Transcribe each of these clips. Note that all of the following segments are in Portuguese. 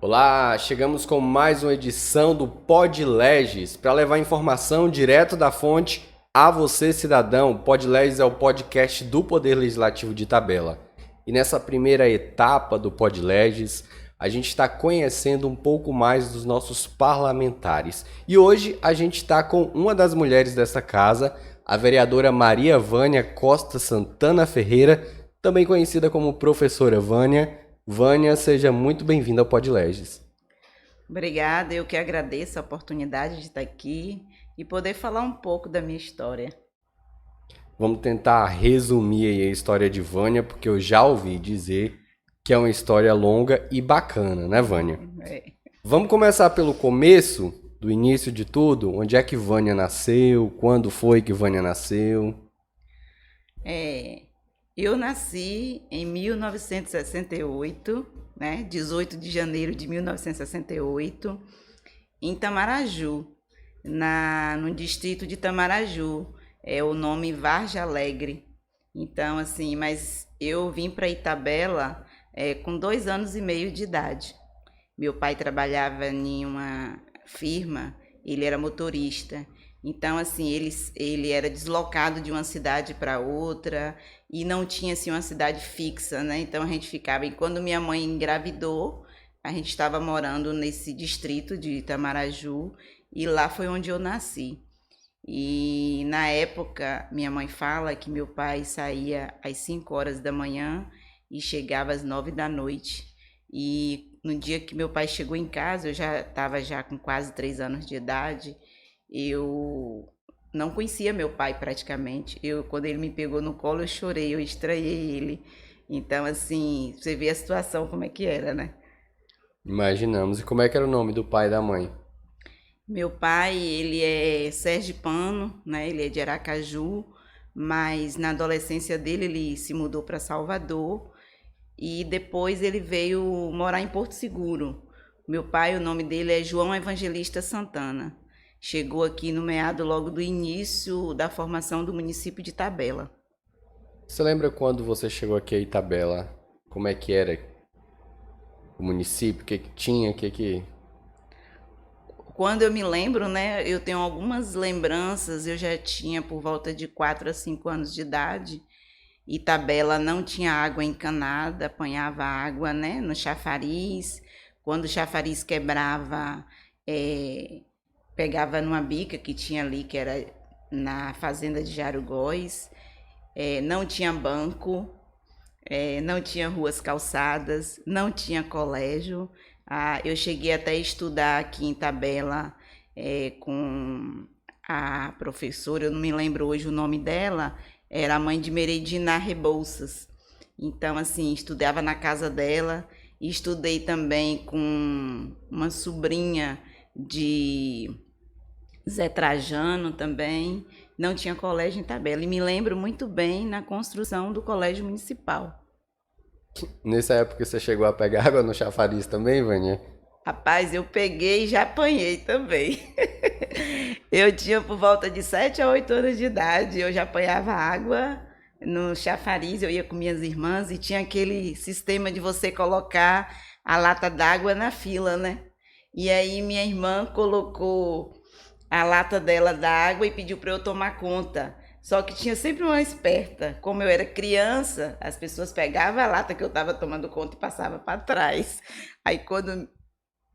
Olá, chegamos com mais uma edição do PodLegis para levar informação direto da fonte a você, cidadão. O PodLegis é o podcast do Poder Legislativo de Itabela. E nessa primeira etapa do PodLegis, a gente está conhecendo um pouco mais dos nossos parlamentares. E hoje a gente está com uma das mulheres dessa casa, a vereadora Maria Vânia Costa Santana Ferreira, também conhecida como Professora Vânia. Vânia, seja muito bem-vinda ao PodLegis. Obrigada, eu que agradeço a oportunidade de estar aqui e poder falar um pouco da minha história. Vamos tentar resumir aí a história de Vânia, porque eu já ouvi dizer que é uma história longa e bacana, né, Vânia? É. Vamos começar pelo começo, do início de tudo. Onde é que Vânia nasceu? Quando foi que Vânia nasceu? Eu nasci em 1968, né, 18 de janeiro de 1968, em Tamaraju, no distrito de Tamaraju. É o nome Vargem Alegre. Então, assim, mas eu vim para Itabela com 2 anos e meio de idade. Meu pai trabalhava em uma firma, ele era motorista. Então, assim, ele era deslocado de uma cidade para outra e não tinha, assim, uma cidade fixa, né? Então, a gente ficava... E quando minha mãe engravidou, a gente estava morando nesse distrito de Itamaraju e lá foi onde eu nasci. E, na época, minha mãe fala que meu pai saía às 5 horas da manhã e chegava às 9 da noite. E no dia que meu pai chegou em casa, eu já estava já com quase 3 anos de idade, eu não conhecia meu pai praticamente. Quando ele me pegou no colo, eu chorei, eu estranhei ele. Então, assim, você vê a situação como é que era, né? Imaginamos. E como é que era o nome do pai e da mãe? Meu pai, ele é sergipano, né? Ele é de Aracaju, mas na adolescência dele ele se mudou para Salvador e depois ele veio morar em Porto Seguro. Meu pai, o nome dele é João Evangelista Santana. Chegou aqui no meado logo do início da formação do município de Itabela. Você lembra quando você chegou aqui a Itabela? Como é que era o município? O que que tinha? O que que... Quando eu me lembro, né, eu tenho algumas lembranças, eu já tinha por volta de 4 a 5 anos de idade. Itabela não tinha água encanada, apanhava água, né, no chafariz. Quando o chafariz quebrava, pegava numa bica que tinha ali, que era na fazenda de Jarugóis. Não tinha banco, não tinha ruas calçadas, não tinha colégio. Eu cheguei até a estudar aqui em Itabela com a professora, eu não me lembro hoje o nome dela, era a mãe de Meredina Rebouças. Então, assim, estudava na casa dela e estudei também com uma sobrinha de Zé Trajano também. Não tinha colégio em Itabela. E me lembro muito bem na construção do colégio municipal. Nessa época você chegou a pegar água no chafariz também, Vânia? Rapaz, eu peguei e já apanhei também. Eu tinha por volta de 7 a 8 anos de idade, eu já apanhava água no chafariz, eu ia com minhas irmãs e tinha aquele sistema de você colocar a lata d'água na fila, né? E aí minha irmã colocou a lata dela d'água e pediu para eu tomar conta. Só que tinha sempre uma esperta. Como eu era criança, as pessoas pegavam a lata que eu estava tomando conta e passavam para trás. Aí quando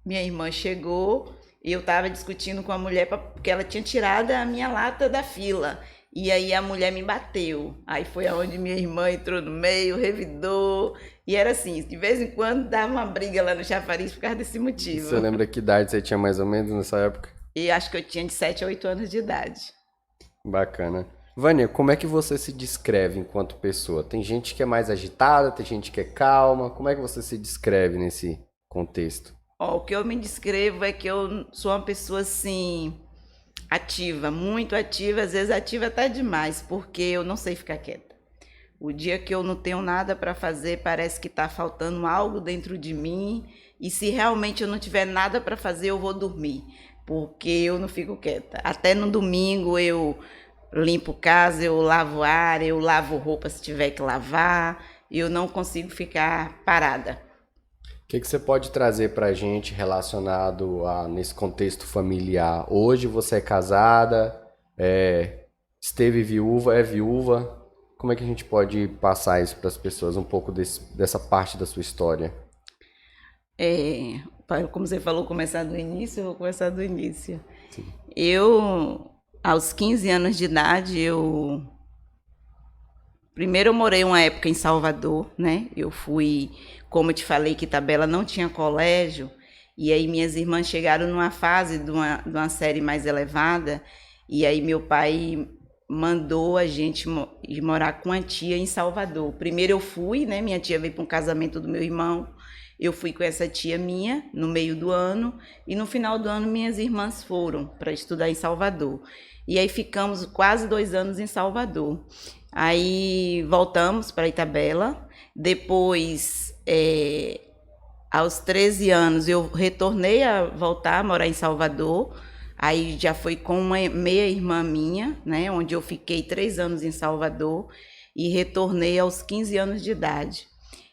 minha irmã chegou, eu estava discutindo com a mulher porque ela tinha tirado a minha lata da fila. E aí a mulher me bateu. Aí foi aonde minha irmã entrou no meio, revidou. E era assim, de vez em quando dava uma briga lá no chafariz por causa desse motivo. Você lembra que idade você tinha mais ou menos nessa época? E acho que eu tinha de 7 a 8 anos de idade. Bacana. Vânia, como é que você se descreve enquanto pessoa? Tem gente que é mais agitada, tem gente que é calma. Como é que você se descreve nesse contexto? O que eu me descrevo é que eu sou uma pessoa assim ativa, muito ativa, às vezes ativa até demais, porque eu não sei ficar quieta. O dia que eu não tenho nada para fazer, parece que está faltando algo dentro de mim, e se realmente eu não tiver nada para fazer, eu vou dormir, porque eu não fico quieta. Até no domingo eu limpo casa, eu lavo área, eu lavo roupa se tiver que lavar, eu não consigo ficar parada. O que você pode trazer para a gente relacionado nesse contexto familiar? Hoje você é casada, esteve viúva, é viúva. Como é que a gente pode passar isso para as pessoas, um pouco dessa parte da sua história? Como você falou, começar do início, eu vou começar do início. Sim. Eu, aos 15 anos de idade, primeiro eu morei uma época em Salvador, né? Eu fui, como eu te falei, que Itabela não tinha colégio, e aí minhas irmãs chegaram numa fase de uma série mais elevada, e aí meu pai mandou a gente ir morar com a tia em Salvador. Primeiro eu fui, né? Minha tia veio para um casamento do meu irmão, eu fui com essa tia minha no meio do ano, e no final do ano minhas irmãs foram para estudar em Salvador. E aí ficamos quase 2 anos em Salvador. Aí voltamos para Itabela. Depois, aos 13 anos, eu retornei a voltar a morar em Salvador. Aí já foi com uma meia-irmã minha, né, onde eu fiquei 3 anos em Salvador e retornei aos 15 anos de idade.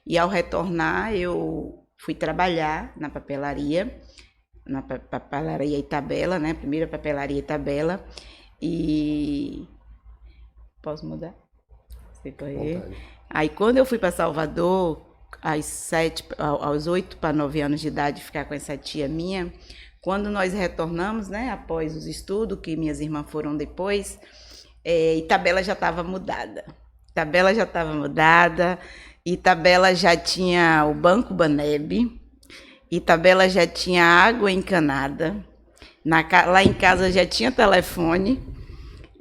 E ao retornar, eu fui trabalhar na papelaria Itabela, né, primeira papelaria Itabela. E posso mudar? Aí quando eu fui para Salvador, aos 8 para 9 anos de idade, ficar com essa tia minha, quando nós retornamos, né, após os estudos, que minhas irmãs foram depois, Itabela já estava mudada. Itabela já tinha o Banco Baneb, Itabela já tinha água encanada, lá em casa já tinha telefone,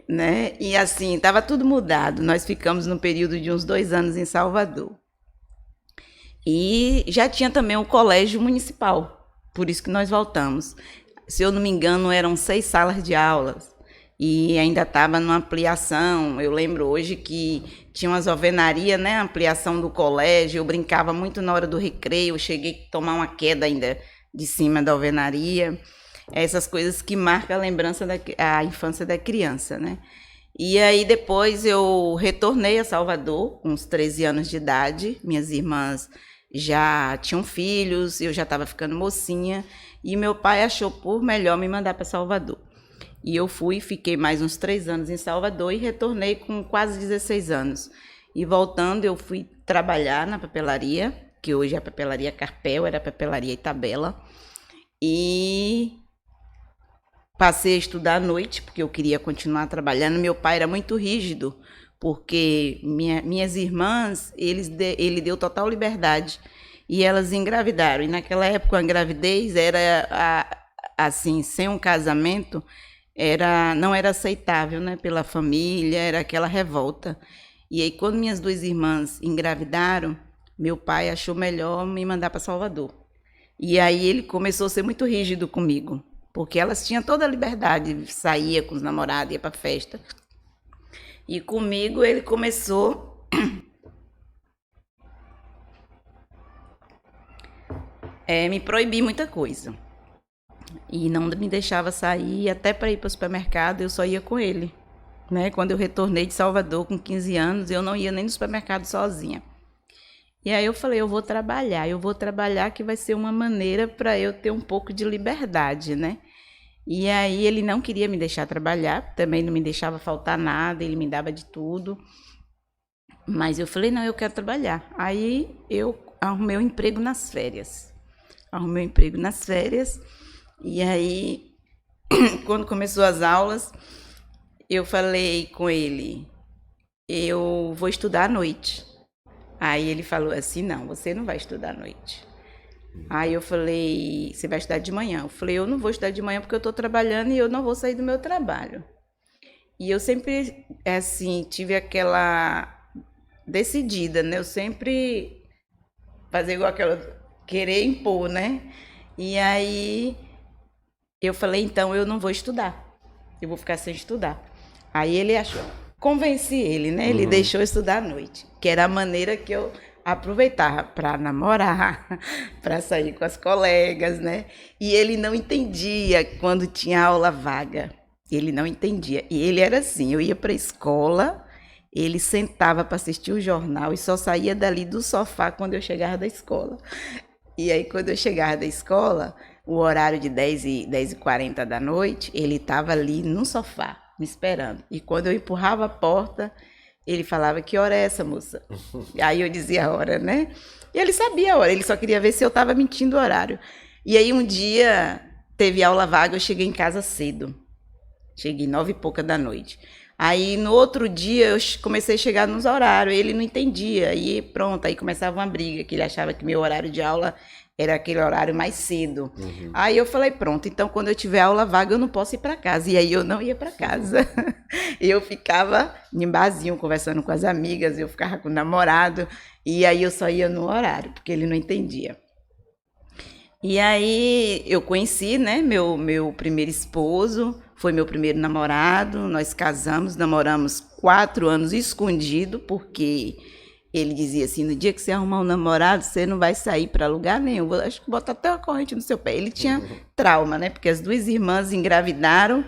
né? E assim, estava tudo mudado. Nós ficamos no período de uns 2 anos em Salvador. E já tinha também o colégio municipal, por isso que nós voltamos. Se eu não me engano, eram 6 salas de aulas. E ainda estava numa ampliação. Eu lembro hoje que tinha umas alvenarias, né? Ampliação do colégio. Eu brincava muito na hora do recreio. Eu cheguei a tomar uma queda ainda de cima da alvenaria. Essas coisas que marcam a lembrança da infância da criança, né? E aí depois eu retornei a Salvador, com uns 13 anos de idade. Minhas irmãs já tinham filhos, eu já estava ficando mocinha. E meu pai achou por melhor me mandar para Salvador. E eu fiquei mais uns 3 anos em Salvador e retornei com quase 16 anos. E voltando, eu fui trabalhar na papelaria, que hoje é a papelaria Carpel, era a papelaria Itabela. E passei a estudar à noite, porque eu queria continuar trabalhando. Meu pai era muito rígido, porque minhas irmãs, ele deu total liberdade. E elas engravidaram. E naquela época a gravidez era, assim, sem um casamento, não era aceitável, né, pela família, era aquela revolta. E aí, quando minhas 2 irmãs engravidaram, meu pai achou melhor me mandar para Salvador. E aí ele começou a ser muito rígido comigo, porque elas tinham toda a liberdade, saía com os namorados, ia para festa. E comigo ele começou me proibir muita coisa. E não me deixava sair, até para ir para o supermercado eu só ia com ele, né? Quando eu retornei de Salvador com 15 anos, eu não ia nem no supermercado sozinha. E aí eu falei, eu vou trabalhar que vai ser uma maneira para eu ter um pouco de liberdade, né? E aí ele não queria me deixar trabalhar, também não me deixava faltar nada, ele me dava de tudo. Mas eu falei, não, eu quero trabalhar. Aí eu arrumei um emprego nas férias. E aí, quando começou as aulas, eu falei com ele, eu vou estudar à noite. Aí ele falou assim, não, você não vai estudar à noite. Aí eu falei, você vai estudar de manhã? Eu falei, eu não vou estudar de manhã porque eu estou trabalhando e eu não vou sair do meu trabalho. E eu sempre, assim, tive aquela decidida, né? Eu sempre fazer igual aquela, querer impor, né? E aí eu falei, então eu não vou estudar, eu vou ficar sem estudar. Aí ele achou, convenci ele, né? Ele deixou eu estudar à noite, que era a maneira que eu aproveitava para namorar, para sair com as colegas, né? E ele não entendia quando tinha aula vaga. Ele não entendia. E ele era assim, eu ia para a escola, ele sentava para assistir o jornal e só saía dali do sofá quando eu chegava da escola. E aí, quando eu chegava da escola, o horário de 10h40 da noite, ele estava ali no sofá, me esperando. E quando eu empurrava a porta, ele falava: que hora é essa, moça? Aí eu dizia a hora, né? E ele sabia a hora, ele só queria ver se eu estava mentindo o horário. E aí, um dia, teve aula vaga, eu cheguei em casa cedo. Cheguei 9h pouca da noite. Aí, no outro dia, eu comecei a chegar nos horários, ele não entendia. Aí, pronto, aí começava uma briga, que ele achava que meu horário de aula era aquele horário mais cedo. Aí eu falei: pronto, então quando eu tiver aula vaga, eu não posso ir para casa. E aí eu não ia para casa. Eu ficava em barzinho, conversando com as amigas, eu ficava com o namorado. E aí eu só ia no horário, porque ele não entendia. E aí eu conheci, né, meu primeiro esposo, foi meu primeiro namorado, nós casamos, namoramos 4 anos escondido, porque ele dizia assim: no dia que você arrumar um namorado, você não vai sair para lugar nenhum, acho que bota até uma corrente no seu pé. Ele tinha trauma, né, porque as 2 irmãs engravidaram,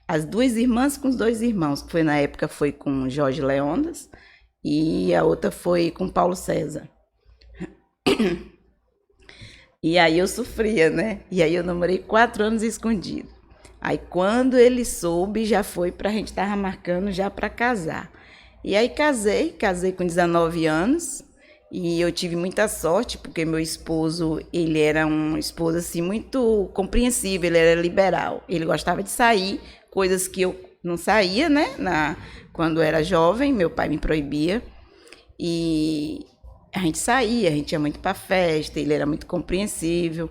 as 2 irmãs com os 2 irmãos, que foi na época foi com Jorge Leondas, e a outra foi com Paulo César. E aí eu sofria, né? E aí eu namorei 4 anos escondido. Aí quando ele soube, já foi pra gente tava marcando já para casar. E aí casei com 19 anos. E eu tive muita sorte, porque meu esposo, ele era um esposo assim muito compreensível, ele era liberal. Ele gostava de sair, coisas que eu não saía, né? Quando eu era jovem, meu pai me proibia. E a gente saía, a gente ia muito para festa, ele era muito compreensível.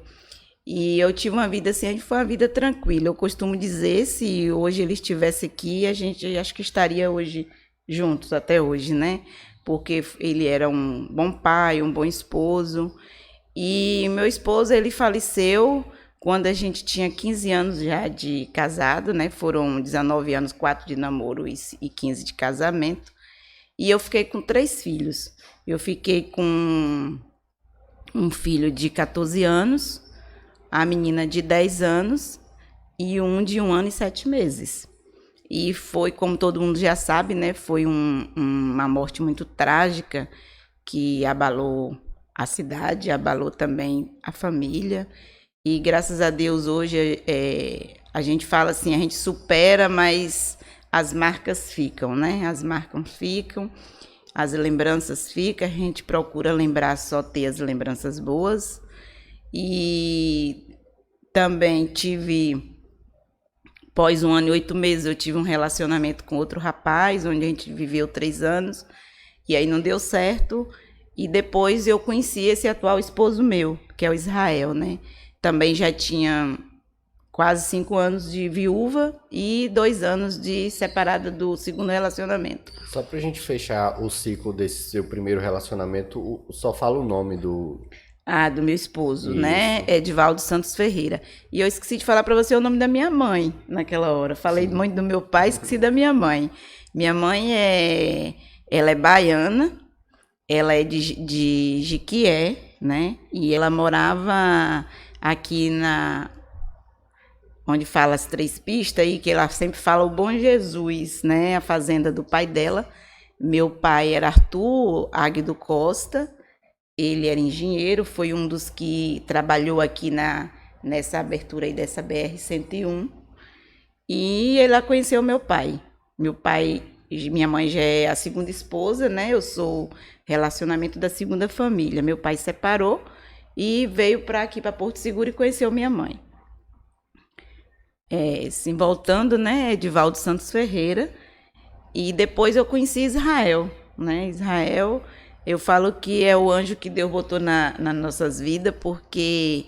E eu tive uma vida assim, a gente foi uma vida tranquila. Eu costumo dizer, se hoje ele estivesse aqui, a gente acho que estaria hoje juntos, até hoje, né? Porque ele era um bom pai, um bom esposo. E meu esposo, ele faleceu quando a gente tinha 15 anos já de casado, né? Foram 19 anos, 4 de namoro e 15 de casamento. E eu fiquei com 3 filhos. Eu fiquei com um filho de 14 anos, a menina de 10 anos e um de 1 ano e 7 meses. E foi, como todo mundo já sabe, né? Foi uma morte muito trágica que abalou a cidade, abalou também a família. E graças a Deus hoje a gente fala assim, a gente supera, mas as marcas ficam, né? As marcas ficam. As lembranças ficam, a gente procura lembrar, só ter as lembranças boas. E também tive, após 1 ano e 8 meses, eu tive um relacionamento com outro rapaz, onde a gente viveu 3 anos, e aí não deu certo. E depois eu conheci esse atual esposo meu, que é o Israel, né? Também já tinha quase 5 anos de viúva e 2 anos de separada do segundo relacionamento. Só pra gente fechar o ciclo desse seu primeiro relacionamento, só fala o nome do... do meu esposo, Isso. né? Edivaldo Santos Ferreira. E eu esqueci de falar para você o nome da minha mãe naquela hora. Falei muito do meu pai, esqueci da minha mãe. Minha mãe ela é baiana, ela é de Jiquié, né? E ela morava aqui onde fala as 3 pistas aí, que ela sempre fala o Bom Jesus, né? A fazenda do pai dela. Meu pai era Arthur Águido Costa, ele era engenheiro, foi um dos que trabalhou aqui nessa abertura aí dessa BR-101. E ela conheceu meu pai. Minha mãe já é a segunda esposa, né? Eu sou relacionamento da segunda família. Meu pai separou e veio para aqui, para Porto Seguro, e conheceu minha mãe. Assim, voltando, né, Edivaldo Santos Ferreira, e depois eu conheci Israel, né, Israel, eu falo que é o anjo que Deus botou nas nossas vidas, porque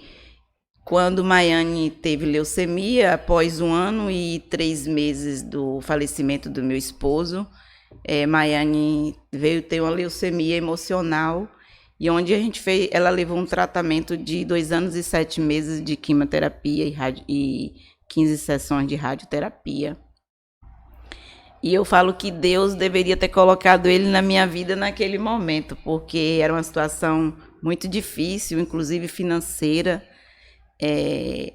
quando Maiane teve leucemia, após 1 ano e 3 meses do falecimento do meu esposo, Maiane veio ter uma leucemia emocional, e onde ela levou um tratamento de 2 anos e 7 meses de quimioterapia e 15 sessões de radioterapia. E eu falo que Deus deveria ter colocado ele na minha vida naquele momento, porque era uma situação muito difícil, inclusive financeira. E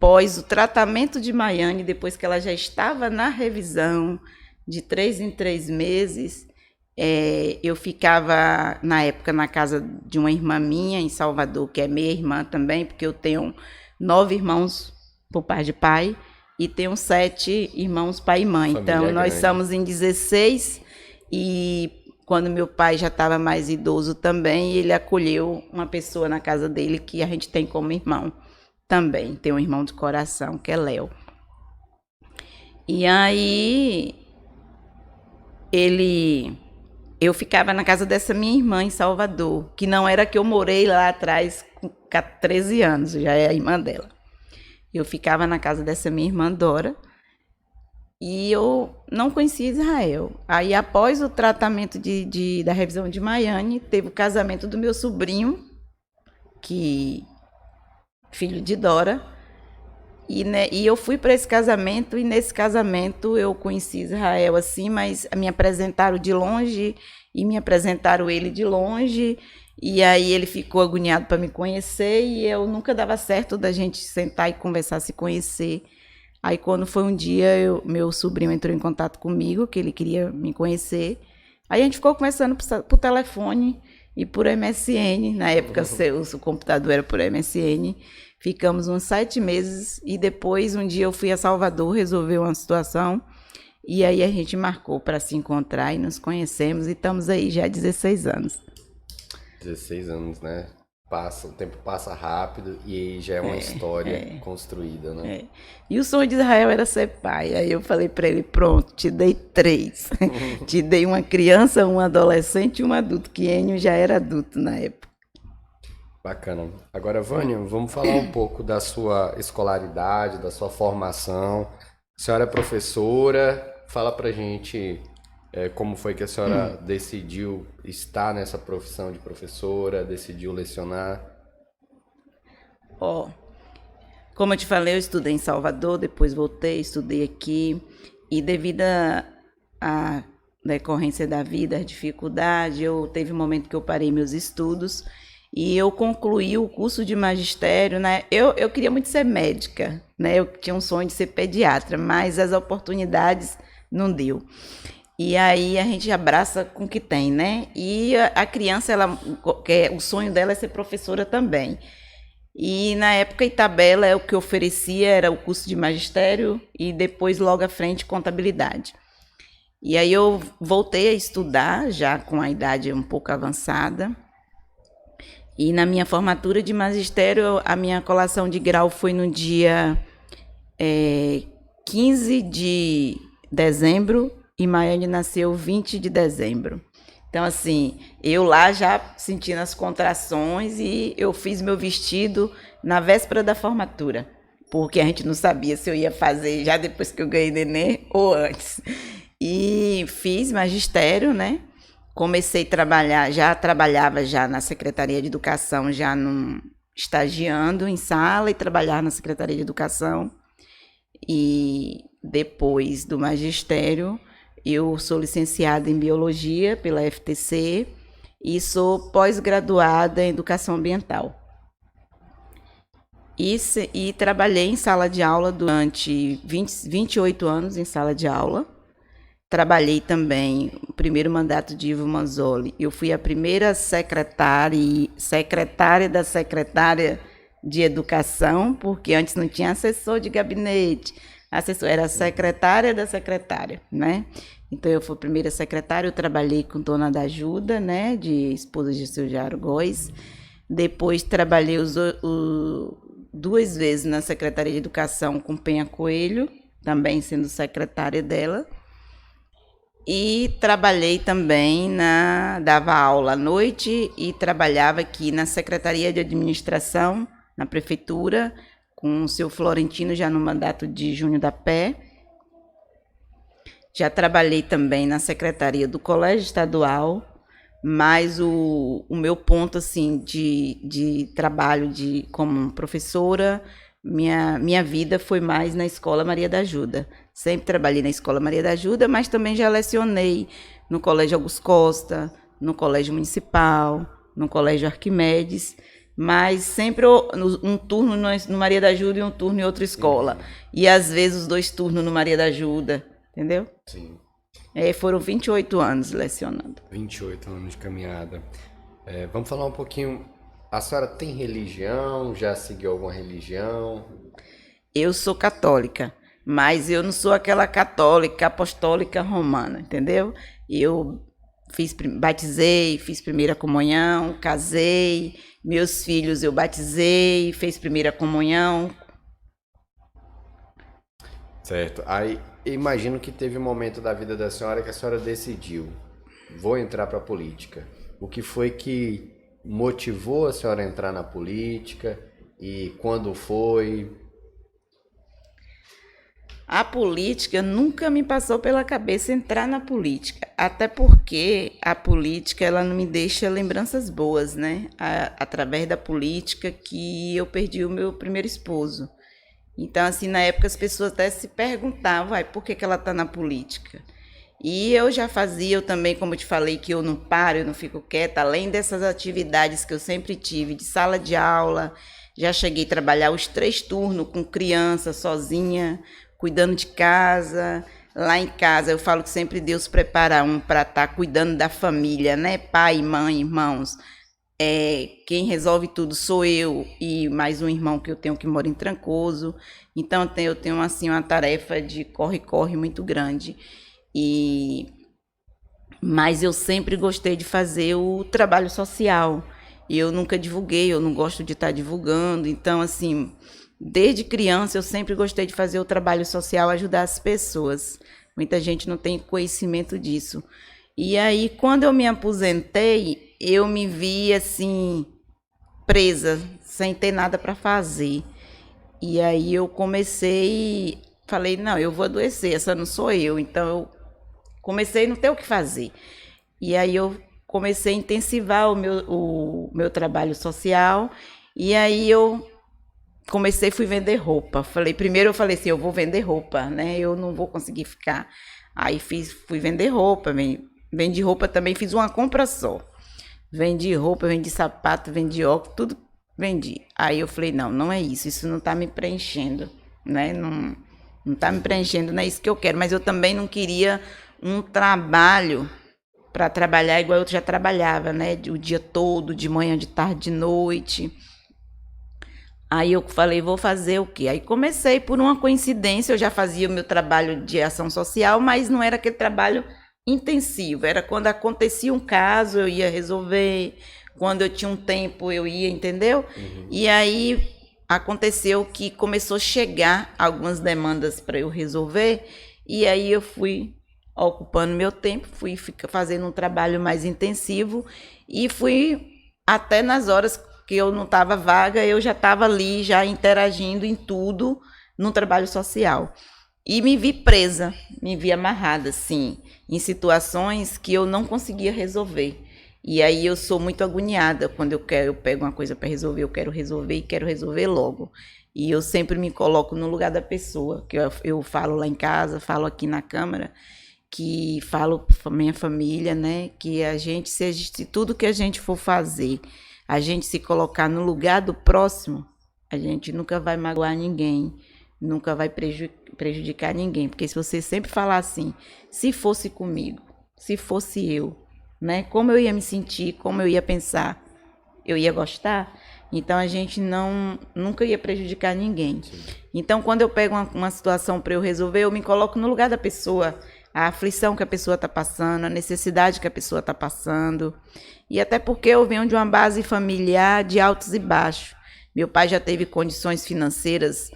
pós o tratamento de Maiane, depois que ela já estava na revisão, de 3 em 3 meses, Eu ficava, na época, na casa de uma irmã minha, em Salvador, que é minha irmã também, porque eu tenho 9 irmãos por parte de pai e tenho 7 irmãos pai e mãe. Família Então, nós grande. somos em 16 e quando meu pai já estava mais idoso também, ele acolheu uma pessoa na casa dele que a gente tem como irmão também. Tem um irmão de coração, que é Léo. E aí, eu ficava na casa dessa minha irmã em Salvador, que não era que eu morei lá atrás com 13 anos, já é a irmã dela. Eu ficava na casa dessa minha irmã Dora e eu não conhecia Israel. Aí, após o tratamento da revisão de Maiane, teve o casamento do meu sobrinho, filho de Dora, e eu fui para esse casamento, e nesse casamento eu conheci Israel assim, mas me apresentaram de longe, e me apresentaram ele de longe, e aí ele ficou agoniado para me conhecer, e eu nunca dava certo da gente sentar e conversar, se conhecer. Aí quando foi um dia, meu sobrinho entrou em contato comigo, que ele queria me conhecer, aí a gente ficou conversando por telefone e por MSN, na época o computador era por MSN. Ficamos uns 7 meses e depois um dia eu fui a Salvador resolver uma situação e aí a gente marcou para se encontrar e nos conhecemos e estamos aí já há 16 anos. 16 anos, né? O tempo passa rápido e já é uma história construída, né? E o sonho de Israel era ser pai. Aí eu falei para ele, pronto, te dei 3. Te dei uma criança, um adolescente e um adulto, que Enio já era adulto na época. Bacana. Agora, Vânia, vamos falar um pouco da sua escolaridade, da sua formação. A senhora é professora, fala pra gente como foi que a senhora decidiu estar nessa profissão de professora, decidiu lecionar. Como eu te falei, eu estudei em Salvador, depois voltei, estudei aqui, e devido à decorrência da vida, a dificuldade, teve um momento que eu parei meus estudos, e eu concluí o curso de magistério, né? Eu queria muito ser médica, né? Eu tinha um sonho de ser pediatra, mas as oportunidades não deu. E aí a gente abraça com o que tem, né? E a criança, o sonho dela é ser professora também. E na época Itabela o que oferecia era o curso de magistério e depois logo à frente contabilidade. E aí eu voltei a estudar já com a idade um pouco avançada. E na minha formatura de magistério, a minha colação de grau foi no dia 15 de dezembro e Maiane nasceu 20 de dezembro. Então, assim, eu lá já sentindo as contrações e eu fiz meu vestido na véspera da formatura, porque a gente não sabia se eu ia fazer já depois que eu ganhei neném ou antes. E fiz magistério, né? Comecei a trabalhar, já trabalhava já na Secretaria de Educação, estagiando em sala e trabalhar na Secretaria de Educação. E depois do magistério, eu sou licenciada em Biologia pela FTC e sou pós-graduada em Educação Ambiental. E trabalhei em sala de aula durante 28 anos em sala de aula. Trabalhei também o primeiro mandato de Ivo Manzoli. Eu fui a primeira secretária da secretária de Educação, porque antes não tinha assessor de gabinete. Era a secretária da secretária, né? Então, eu fui a primeira secretária, eu trabalhei com Dona da Ajuda, né? De esposa de seu Jairo Góes. Depois, trabalhei 2 vezes na Secretaria de Educação com Penha Coelho, também sendo secretária dela. E trabalhei também dava aula à noite e trabalhava aqui na Secretaria de Administração, na Prefeitura, com o seu Florentino, já no mandato de Júnior da Pé. Já trabalhei também na Secretaria do Colégio Estadual, mas o meu ponto assim, de trabalho como professora, minha vida foi mais na Escola Maria da Ajuda. Sempre trabalhei na Escola Maria da Ajuda, mas também já lecionei no Colégio Augusto Costa, no Colégio Municipal, no Colégio Arquimedes, mas sempre um turno no Maria da Ajuda e um turno em outra escola. E às vezes os 2 turnos no Maria da Ajuda, entendeu? Sim. Foram 28 anos lecionando. 28 anos de caminhada. Vamos falar um pouquinho. A senhora tem religião? Já seguiu alguma religião? Eu sou católica, mas eu não sou aquela católica apostólica romana, entendeu? Eu batizei, fiz primeira comunhão, casei, meus filhos eu batizei, fiz primeira comunhão. Certo. Aí, imagino que teve um momento da vida da senhora que a senhora decidiu, vou entrar para a política. O que foi que motivou a senhora a entrar na política e quando foi? A política nunca me passou pela cabeça entrar na política, até porque a política ela não me deixa lembranças boas, né? Através da política que eu perdi o meu primeiro esposo. Então, assim, na época as pessoas até se perguntavam, por que ela está na política? E eu já fazia, eu também, como eu te falei, que eu não paro, eu não fico quieta, além dessas atividades que eu sempre tive, de sala de aula, já cheguei a trabalhar os 3 turnos com criança, sozinha, cuidando de casa. Lá em casa, eu falo que sempre Deus prepara um para estar cuidando da família, né? Pai, mãe, irmãos. Quem resolve tudo sou eu e mais um irmão que eu tenho que mora em Trancoso. Então, eu tenho assim, uma tarefa de corre-corre muito grande. Mas eu sempre gostei de fazer o trabalho social. Eu nunca divulguei, eu não gosto de estar divulgando. Então, assim, desde criança eu sempre gostei de fazer o trabalho social, ajudar as pessoas. Muita gente não tem conhecimento disso. E aí, quando eu me aposentei, eu me vi, assim, presa, sem ter nada para fazer. E aí eu comecei, falei, não, eu vou adoecer, essa não sou eu. Então, eu comecei a não ter o que fazer. E aí eu comecei a intensivar o meu trabalho social. E aí eu fui vender roupa. Primeiro eu falei assim, eu vou vender roupa, né? Eu não vou conseguir ficar. Aí fui vender roupa, vendi roupa também, fiz uma compra só. Vendi roupa, vendi sapato, vendi óculos, tudo vendi. Aí eu falei, não é isso não tá me preenchendo, né? Não tá me preenchendo, não é isso que eu quero. Mas eu também não queria um trabalho para trabalhar igual eu já trabalhava, né? O dia todo, de manhã, de tarde, de noite. Aí eu falei, vou fazer o quê? Aí comecei por uma coincidência, eu já fazia o meu trabalho de ação social, mas não era aquele trabalho intensivo. Era quando acontecia um caso, eu ia resolver. Quando eu tinha um tempo, eu ia, entendeu? Uhum. E aí aconteceu que começou a chegar algumas demandas para eu resolver. E aí eu fui ocupando meu tempo, fui fazendo um trabalho mais intensivo. E fui até nas horas que eu não estava vaga, eu já estava ali, já interagindo em tudo, no trabalho social. E me vi presa, me vi amarrada, assim, em situações que eu não conseguia resolver. E aí eu sou muito agoniada quando eu pego uma coisa para resolver, eu quero resolver e quero resolver logo. E eu sempre me coloco no lugar da pessoa, que eu falo lá em casa, falo aqui na Câmara, que falo para minha família, né, que se tudo que a gente for fazer, a gente se colocar no lugar do próximo, a gente nunca vai magoar ninguém, nunca vai prejudicar ninguém. Porque se você sempre falar assim, se fosse comigo, se fosse eu, né? Como eu ia me sentir, como eu ia pensar, eu ia gostar? Então a gente nunca ia prejudicar ninguém. Sim. Então quando eu pego uma situação para eu resolver, eu me coloco no lugar da pessoa, a aflição que a pessoa está passando, a necessidade que a pessoa está passando. E até porque eu venho de uma base familiar de altos e baixos. Meu pai já teve condições financeiras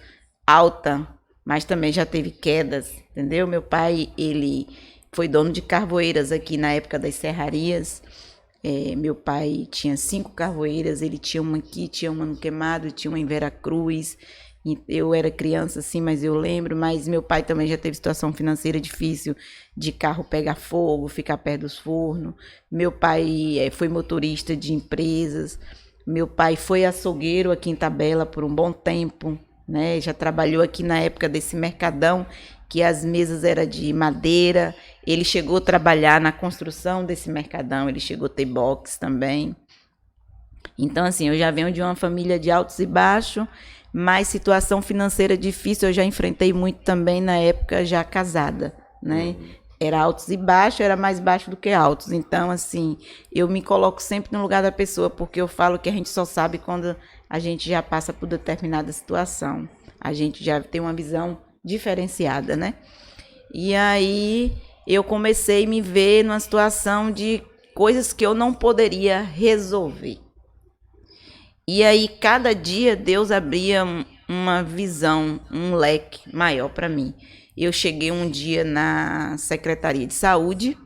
altas, mas também já teve quedas, entendeu? Meu pai, ele foi dono de carvoeiras aqui na época das serrarias. Meu pai tinha 5 carvoeiras, ele tinha uma aqui, tinha uma no Queimado, tinha uma em Veracruz. Eu era criança, assim, mas eu lembro. Mas meu pai também já teve situação financeira difícil, de carro pegar fogo, ficar perto dos fornos. Meu pai foi motorista de empresas. Meu pai foi açougueiro aqui em Tabela por um bom tempo, né? Já trabalhou aqui na época desse mercadão, que as mesas eram de madeira. Ele chegou a trabalhar na construção desse mercadão, ele chegou a ter box também. Então, assim, eu já venho de uma família de altos e baixos, mas situação financeira difícil eu já enfrentei muito também na época já casada, né? Era altos e baixos, era mais baixo do que altos. Então, assim, eu me coloco sempre no lugar da pessoa, porque eu falo que a gente só sabe quando a gente já passa por determinada situação. A gente já tem uma visão diferenciada, né? E aí eu comecei a me ver numa situação de coisas que eu não poderia resolver. E aí, cada dia, Deus abria uma visão, um leque maior para mim. Eu cheguei um dia na Secretaria de Saúde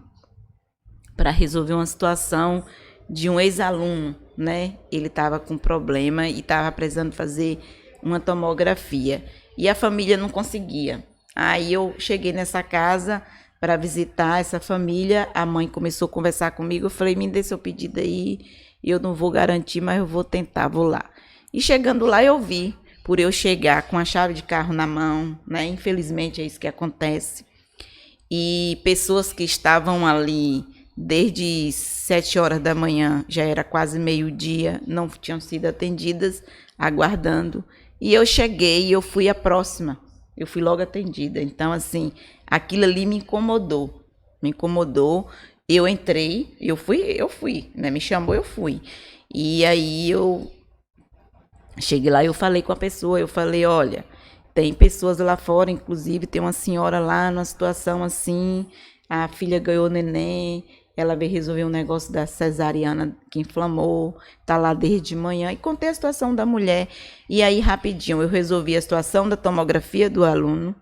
para resolver uma situação de um ex-aluno, né? Ele estava com problema e estava precisando fazer uma tomografia. E a família não conseguia. Aí eu cheguei nessa casa para visitar essa família. A mãe começou a conversar comigo. Eu falei, me dê seu pedido aí. Eu não vou garantir, mas eu vou tentar, vou lá. E chegando lá eu vi, por eu chegar com a chave de carro na mão, né? Infelizmente é isso que acontece. E pessoas que estavam ali desde 7 horas da manhã, já era quase meio-dia, não tinham sido atendidas, aguardando. E eu cheguei e eu fui a próxima. Eu fui logo atendida. Então, assim, aquilo ali me incomodou. Me incomodou. Eu entrei, eu fui, né? Me chamou, eu fui. E aí eu cheguei lá e eu falei com a pessoa, eu falei, olha, tem pessoas lá fora, inclusive tem uma senhora lá numa situação assim, a filha ganhou neném, ela veio resolver um negócio da cesariana que inflamou, tá lá desde manhã, e contei a situação da mulher. E aí, rapidinho, eu resolvi a situação da tomografia do aluno.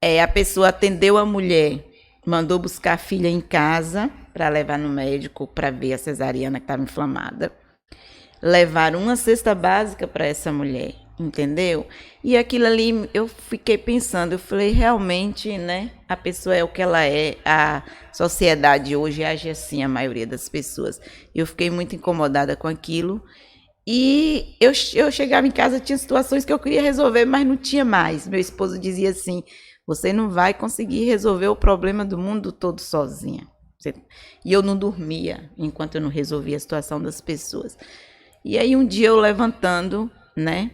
A pessoa atendeu a mulher, mandou buscar a filha em casa para levar no médico para ver a cesariana que estava inflamada. Levaram uma cesta básica para essa mulher, entendeu? E aquilo ali eu fiquei pensando, eu falei, realmente, né? A pessoa é o que ela é, a sociedade hoje age assim, a maioria das pessoas. Eu fiquei muito incomodada com aquilo. E eu chegava em casa, tinha situações que eu queria resolver, mas não tinha mais. Meu esposo dizia assim, você não vai conseguir resolver o problema do mundo todo sozinha. E eu não dormia enquanto eu não resolvia a situação das pessoas. E aí um dia eu levantando, né?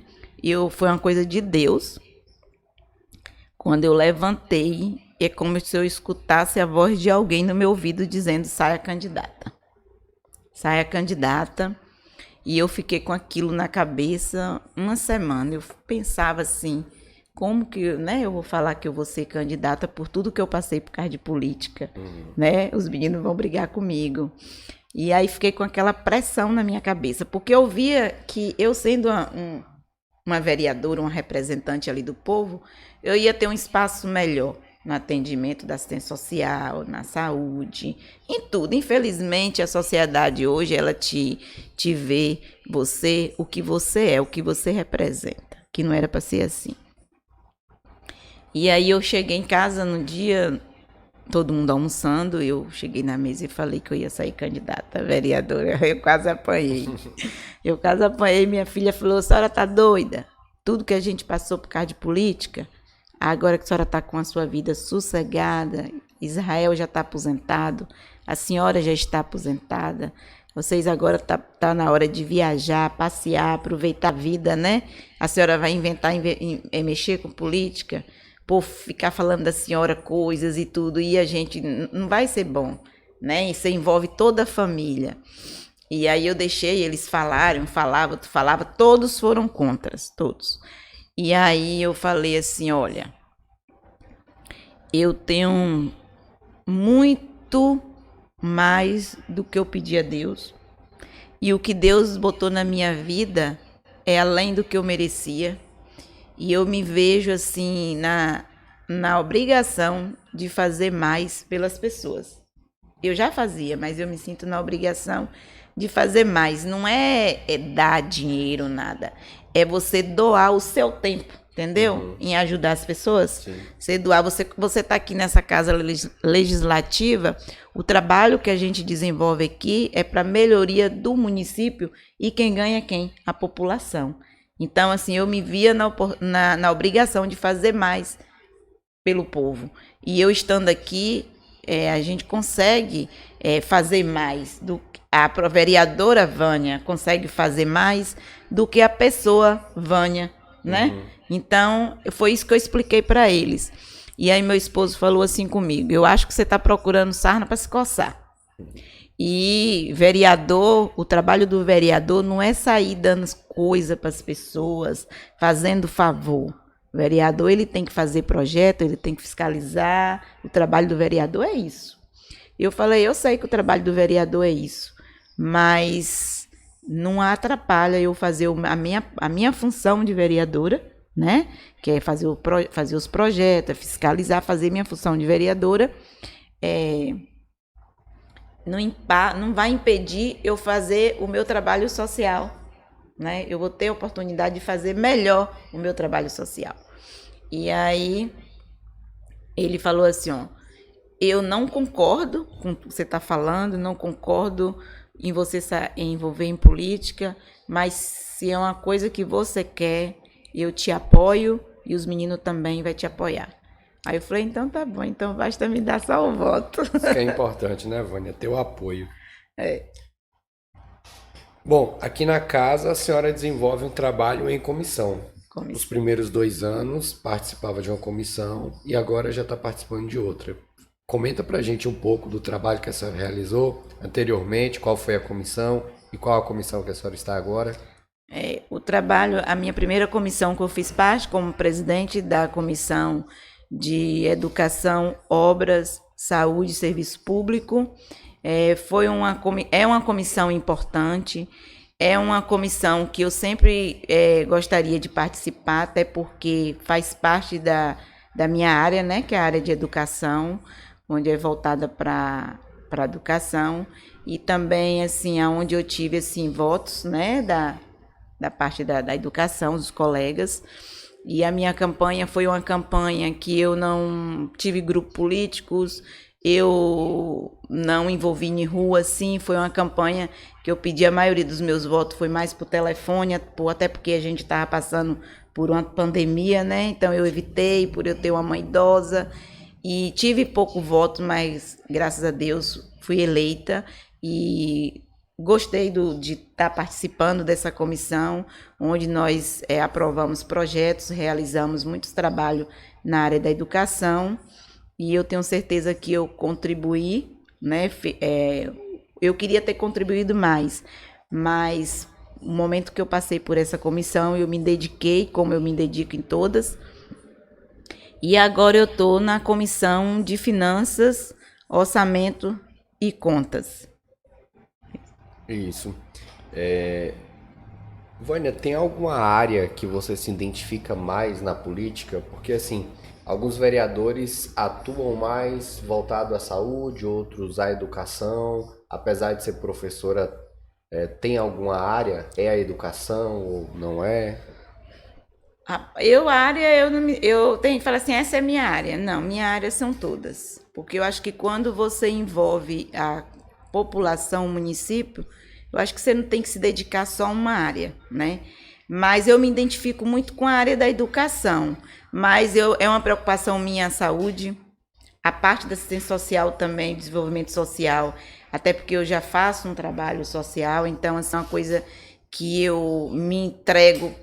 Foi uma coisa de Deus. Quando eu levantei, é como se eu escutasse a voz de alguém no meu ouvido dizendo, saia candidata. Saia candidata. E eu fiquei com aquilo na cabeça uma semana. Eu pensava assim, como que, né? Eu vou falar que eu vou ser candidata por tudo que eu passei por causa de política, né? Os meninos vão brigar comigo. E aí fiquei com aquela pressão na minha cabeça, porque eu via que eu sendo uma vereadora, uma representante ali do povo, eu ia ter um espaço melhor no atendimento da assistência social, na saúde, em tudo. Infelizmente, a sociedade hoje, ela te vê você, o que você é, o que você representa, que não era para ser assim. E aí eu cheguei em casa no dia, todo mundo almoçando, eu cheguei na mesa e falei que eu ia sair candidata a vereadora. Eu quase apanhei. Minha filha falou, a senhora tá doida? Tudo que a gente passou por causa de política, agora que a senhora tá com a sua vida sossegada, Israel já está aposentado, a senhora já está aposentada, vocês agora tá na hora de viajar, passear, aproveitar a vida, né? A senhora vai inventar mexer com política? Por ficar falando da senhora coisas e tudo, e a gente não vai ser bom, né? Isso envolve toda a família. E aí eu deixei eles falava, todos foram contra, todos. E aí eu falei assim, olha, eu tenho muito mais do que eu pedi a Deus, e o que Deus botou na minha vida é além do que eu merecia. E eu me vejo assim na obrigação de fazer mais pelas pessoas. Eu já fazia, mas eu me sinto na obrigação de fazer mais. Não é dar dinheiro, nada. É você doar o seu tempo, entendeu? Em ajudar as pessoas. Sim. Você doar, você tá aqui nessa casa legislativa, o trabalho que a gente desenvolve aqui é para melhoria do município e quem ganha é quem? A população. Então, assim, eu me via na obrigação de fazer mais pelo povo. E eu estando aqui, a gente consegue fazer mais. A vereadora Vânia consegue fazer mais do que a pessoa Vânia, né? Então, foi isso que eu expliquei para eles. E aí meu esposo falou assim comigo, eu acho que você está procurando sarna para se coçar. E vereador, o trabalho do vereador não é sair dando coisa para as pessoas, fazendo favor. O vereador, ele tem que fazer projeto, ele tem que fiscalizar. O trabalho do vereador é isso. Eu falei, eu sei que o trabalho do vereador é isso, mas não atrapalha eu fazer a minha função de vereadora, né? Que é fazer os projetos, é fiscalizar, fazer minha função de vereadora. Não vai impedir eu fazer o meu trabalho social, né? Eu vou ter a oportunidade de fazer melhor o meu trabalho social. E aí ele falou assim, ó, eu não concordo com o que você está falando, não concordo em você se envolver em política, mas se é uma coisa que você quer, eu te apoio e os meninos também vão te apoiar. Aí eu falei, então tá bom, então basta me dar só o voto. Isso que é importante, né, Vânia? Ter o apoio. É. Bom, aqui na casa a senhora desenvolve um trabalho em comissão. Os primeiros 2 anos participava de uma comissão e agora já está participando de outra. Comenta pra gente um pouco do trabalho que a senhora realizou anteriormente, qual foi a comissão e qual a comissão que a senhora está agora. O trabalho, a minha primeira comissão que eu fiz parte como presidente da Comissão de Educação, Obras, Saúde e Serviço Público, é uma comissão importante, é uma comissão que eu sempre gostaria de participar, até porque faz parte da minha área, né, que é a área de educação, onde é voltada para a educação, e também, assim, onde eu tive, assim, votos, né, da parte da educação, dos colegas. E a minha campanha foi uma campanha que eu não tive grupos políticos, eu não envolvi em rua, assim, foi uma campanha que eu pedi, a maioria dos meus votos foi mais por telefone, até porque a gente estava passando por uma pandemia, né, então eu evitei, por eu ter uma mãe idosa, e tive pouco voto, mas graças a Deus fui eleita e gostei de estar participando dessa comissão, onde nós aprovamos projetos, realizamos muitos trabalhos na área da educação, e eu tenho certeza que eu contribuí, né? Eu queria ter contribuído mais, mas no momento que eu passei por essa comissão, eu me dediquei, como eu me dedico em todas, e agora eu estou na Comissão de Finanças, Orçamento e Contas. Isso. Vânia, tem alguma área que você se identifica mais na política? Porque, assim, alguns vereadores atuam mais voltado à saúde, outros à educação. Apesar de ser professora, tem alguma área? É a educação ou não é? Eu tenho que falar assim, essa é minha área. Não, minha área são todas. Porque eu acho que quando você envolve a população, o município, eu acho que você não tem que se dedicar só a uma área, né? Mas eu me identifico muito com a área da educação. Mas é uma preocupação minha a saúde, a parte da assistência social também, desenvolvimento social, até porque eu já faço um trabalho social, então essa é uma coisa que eu me entrego,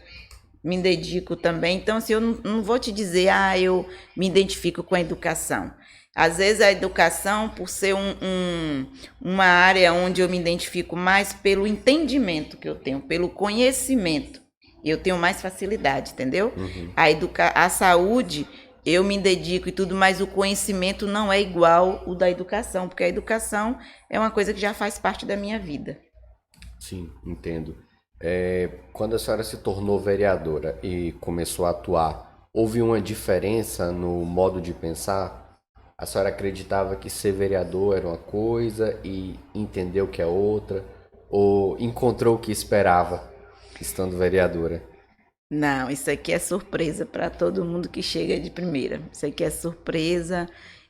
me dedico também. Então, assim, eu não vou te dizer, eu me identifico com a educação. Às vezes a educação, por ser uma área onde eu me identifico mais pelo entendimento que eu tenho, pelo conhecimento, eu tenho mais facilidade, entendeu? Uhum. A saúde, eu me dedico e tudo, mas o conhecimento não é igual o da educação, porque a educação é uma coisa que já faz parte da minha vida. Sim, entendo. Quando a senhora se tornou vereadora e começou a atuar, houve uma diferença no modo de pensar? A senhora acreditava que ser vereador era uma coisa e entendeu que é outra? Ou encontrou o que esperava estando vereadora? Não, isso aqui é surpresa para todo mundo que chega de primeira. Isso aqui é surpresa.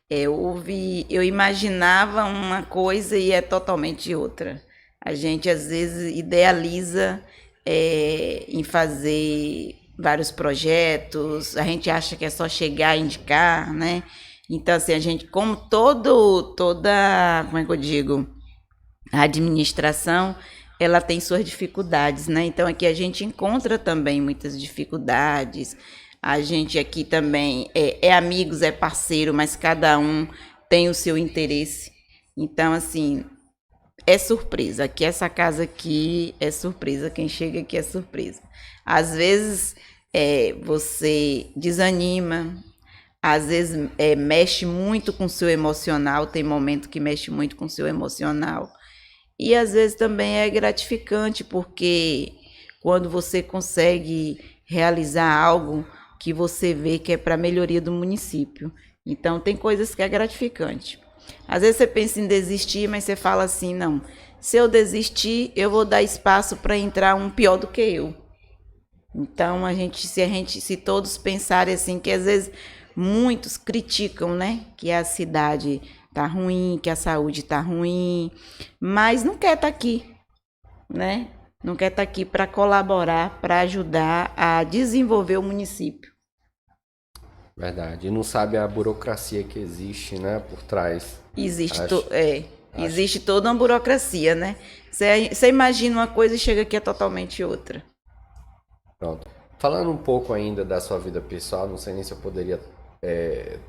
Eu imaginava uma coisa e é totalmente outra. A gente, às vezes, idealiza em fazer vários projetos, a gente acha que é só chegar e indicar, né? Então, assim, a gente, como toda, como é que eu digo, a administração, ela tem suas dificuldades, né? Então, aqui a gente encontra também muitas dificuldades, A gente aqui também é amigos, é parceiro, mas cada um tem o seu interesse. Então, assim, é surpresa. Aqui, essa casa aqui é surpresa. Quem chega aqui é surpresa. Às vezes, você desanima, às vezes mexe muito com o seu emocional, tem momento que mexe muito com o seu emocional. E às vezes também é gratificante, porque quando você consegue realizar algo que você vê que é para a melhoria do município. Então, tem coisas que é gratificante. Às vezes você pensa em desistir, mas você fala assim, não, se eu desistir, eu vou dar espaço para entrar um pior do que eu. Então, se todos pensarem assim, que às vezes muitos criticam, né, que a cidade tá ruim, que a saúde tá ruim, mas não quer estar aqui, né? Não quer estar aqui para colaborar, para ajudar a desenvolver o município. Verdade. E não sabe a burocracia que existe, né, por trás. Existe toda uma burocracia, né? Você imagina uma coisa e chega aqui é totalmente outra. Pronto. Falando um pouco ainda da sua vida pessoal, não sei nem se eu poderia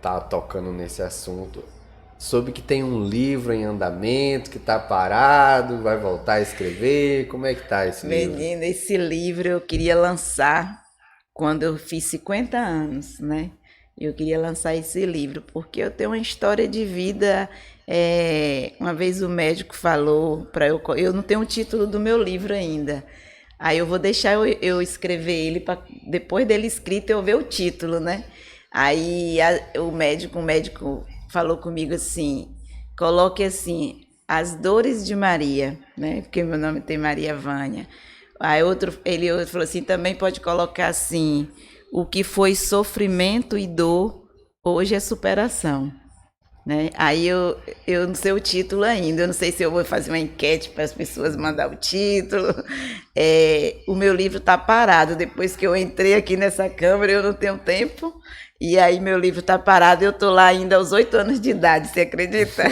tá tocando nesse assunto. Soube que tem um livro em andamento, que tá parado, vai voltar a escrever. Como é que tá esse livro? Menina, esse livro eu queria lançar quando eu fiz 50 anos, né? Eu queria lançar esse livro, porque eu tenho uma história de vida. Uma vez o médico falou para eu não tenho o título do meu livro ainda. Aí eu vou deixar eu escrever ele, para depois dele escrito eu ver o título, né? Aí o médico falou comigo assim, coloque assim, As Dores de Maria, né? Porque meu nome tem Maria Vânia. Aí ele falou assim, também pode colocar assim, o que foi sofrimento e dor, hoje é superação. Né? Aí eu não sei o título ainda, eu não sei se eu vou fazer uma enquete para as pessoas mandar o título. O meu livro está parado, depois que eu entrei aqui nessa câmara eu não tenho tempo, e aí meu livro está parado, eu estou lá ainda aos 8 anos de idade, você acredita?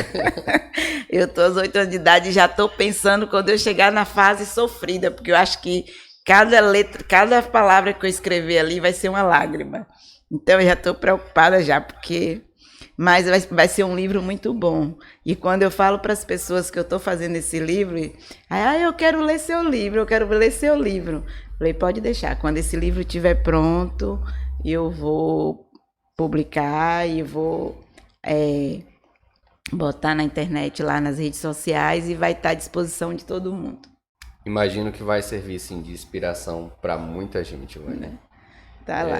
Eu estou aos 8 anos de idade e já estou pensando quando eu chegar na fase sofrida, porque eu acho que cada letra, cada palavra que eu escrever ali vai ser uma lágrima. Então eu já estou preocupada já, porque... Mas vai ser um livro muito bom. E quando eu falo para as pessoas que eu estou fazendo esse livro, eu quero ler seu livro, eu quero ler seu livro. Falei, pode deixar, quando esse livro estiver pronto, eu vou publicar e vou botar na internet, lá nas redes sociais, e vai estar à disposição de todo mundo. Imagino que vai servir, sim, de inspiração para muita gente, Vânia. Tá lá.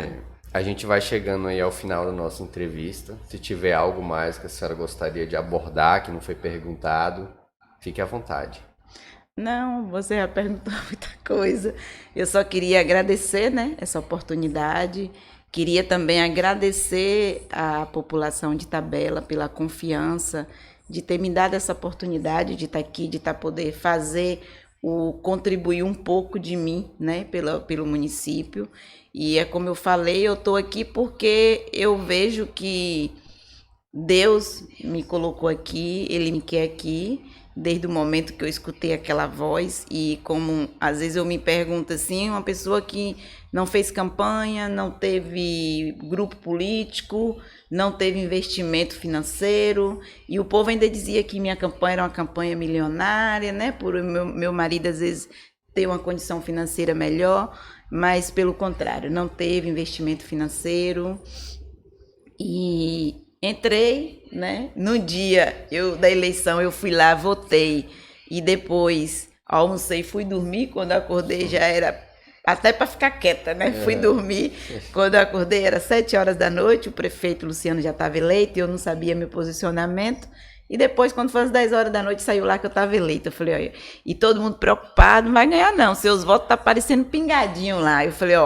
A gente vai chegando aí ao final da nossa entrevista. Se tiver algo mais que a senhora gostaria de abordar, que não foi perguntado, fique à vontade. Não, você já perguntou muita coisa. Eu só queria agradecer, né, essa oportunidade. Queria também agradecer à população de Itabela pela confiança de ter me dado essa oportunidade de estar aqui, de poder contribuir um pouco de mim, né, pelo município. E é como eu falei, eu estou aqui porque eu vejo que Deus me colocou aqui, Ele me quer aqui, desde o momento que eu escutei aquela voz. E como às vezes eu me pergunto assim, uma pessoa que não fez campanha, não teve grupo político, não teve investimento financeiro, e o povo ainda dizia que minha campanha era uma campanha milionária, né? Por meu marido às vezes ter uma condição financeira melhor, mas pelo contrário, não teve investimento financeiro. E entrei, né? No dia da eleição eu fui lá, votei, e depois almocei, fui dormir. Quando acordei já era até para ficar quieta, né? Fui dormir. Quando acordei era 7 horas da noite, o prefeito Luciano já estava eleito e eu não sabia meu posicionamento. E depois, quando foi às 10 horas da noite, saiu lá que eu estava eleita. Eu falei, olha, e todo mundo preocupado, não vai ganhar não, seus votos tá parecendo pingadinho lá. Eu falei,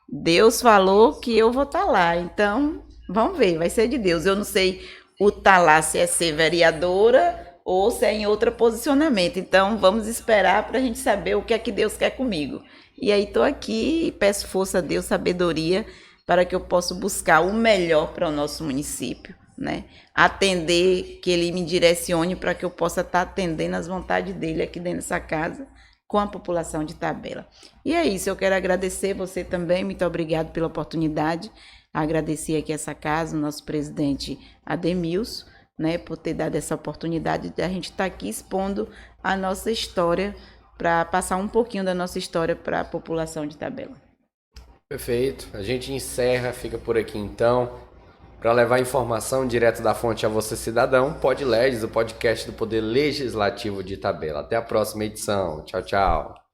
Deus falou que eu vou estar lá, então vamos ver, vai ser de Deus. Eu não sei o tá lá se é ser vereadora ou se é em outro posicionamento. Então vamos esperar para a gente saber o que é que Deus quer comigo. E aí estou aqui e peço força a Deus, sabedoria, para que eu possa buscar o melhor para o nosso município, né? Atender, que Ele me direcione para que eu possa estar atendendo as vontades dEle aqui dentro dessa casa, com a população de Itabela. E é isso, eu quero agradecer você também, muito obrigado pela oportunidade, agradecer aqui essa casa, o nosso presidente Ademilson, né, por ter dado essa oportunidade de a gente estar aqui expondo a nossa história, para passar um pouquinho da nossa história para a população de Itabela. Perfeito. A gente encerra, fica por aqui então. Para levar informação direto da fonte a você, cidadão, PodLegis, o podcast do Poder Legislativo de Itabela. Até a próxima edição. Tchau, tchau.